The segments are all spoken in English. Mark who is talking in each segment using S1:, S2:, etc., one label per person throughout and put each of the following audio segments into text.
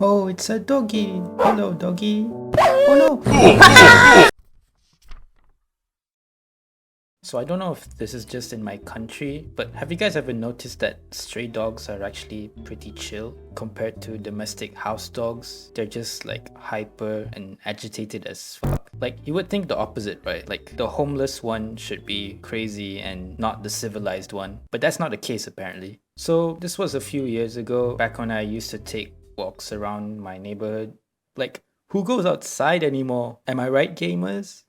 S1: Oh, it's a doggy. Hello, doggy. Oh no! So I don't know if this is just in my country, but have you guys ever noticed that stray dogs are actually pretty chill compared to domestic house dogs? They're just like hyper and agitated as fuck. Like you would think the opposite, right? Like the homeless one should be crazy and not the civilized one, but that's not the case apparently. So this was a few years ago, back when I used to take walks around my neighborhood. Like, who goes outside anymore? Am I right, gamers?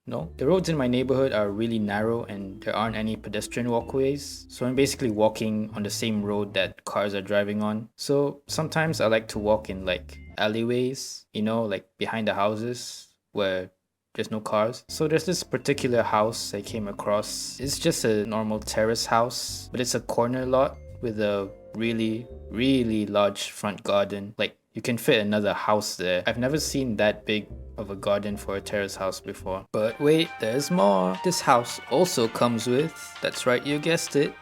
S1: No, the roads in my neighborhood are really narrow and there aren't any pedestrian walkways. So I'm basically walking on the same road that cars are driving on. So sometimes I like to walk in like alleyways, like behind the houses where there's no cars. So there's this particular house I came across. It's just a normal terrace house, but it's a corner lot with a really, really large front garden. Like you can fit another house there. I've never seen that big of a garden for a terrace house before. But wait, there's more. This house also comes with, that's right, you guessed it,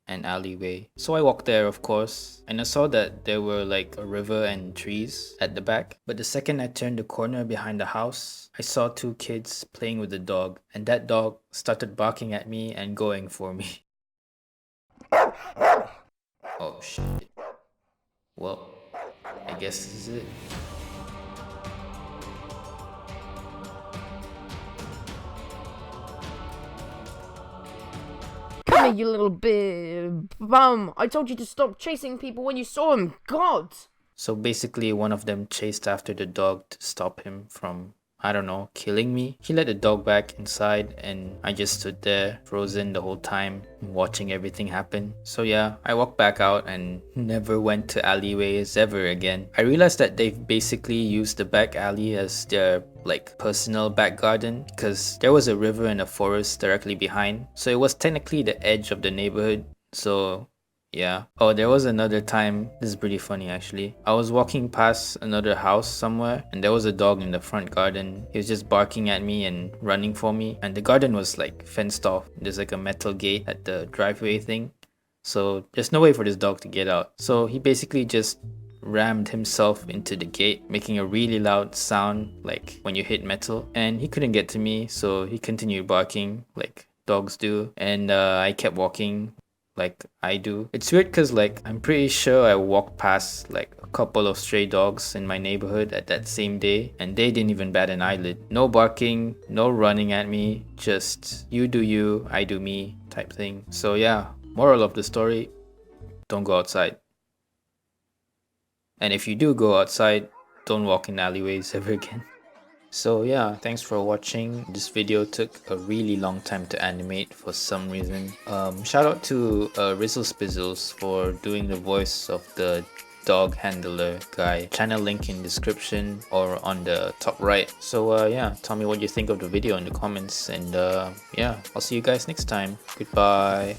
S1: an alleyway. So I walked there, of course, and I saw that there were like a river and trees at the back. But the second I turned the corner behind the house, I saw two kids playing with a dog, and that dog started barking at me and going for me. Oh shit. Well, I guess this is it.
S2: Come here, you little bum. I told you to stop chasing people when you saw him. God.
S1: So basically one of them chased after the dog to stop him from, I don't know, killing me. He let the dog back inside and I just stood there frozen the whole time watching everything happen. So yeah, I walked back out and never went to alleyways ever again. I realized that they've basically used the back alley as their like personal back garden because there was a river and a forest directly behind. So it was technically the edge of the neighborhood. So yeah. Oh, there was another time, this is pretty funny actually. I was walking past another house somewhere and there was a dog in the front garden. He was just barking at me and running for me. And the garden was like fenced off. There's like a metal gate at the driveway thing. So there's no way for this dog to get out. So he basically just rammed himself into the gate, making a really loud sound like when you hit metal. And he couldn't get to me, so he continued barking like dogs do. And I kept walking like I do. It's weird because like I'm pretty sure I walked past like a couple of stray dogs in my neighborhood at that same day and they didn't even bat an eyelid. No barking, no running at me, just you do you, I do me type thing. So yeah, moral of the story, don't go outside. And if you do go outside, don't walk in alleyways ever again. So yeah, thanks for watching. This video took a really long time to animate for some reason. Shout out to Rizzle Spizzles for doing the voice of the dog handler guy. Channel link in description or on the top right. So yeah, tell me what you think of the video in the comments, and yeah, I'll see you guys next time. Goodbye.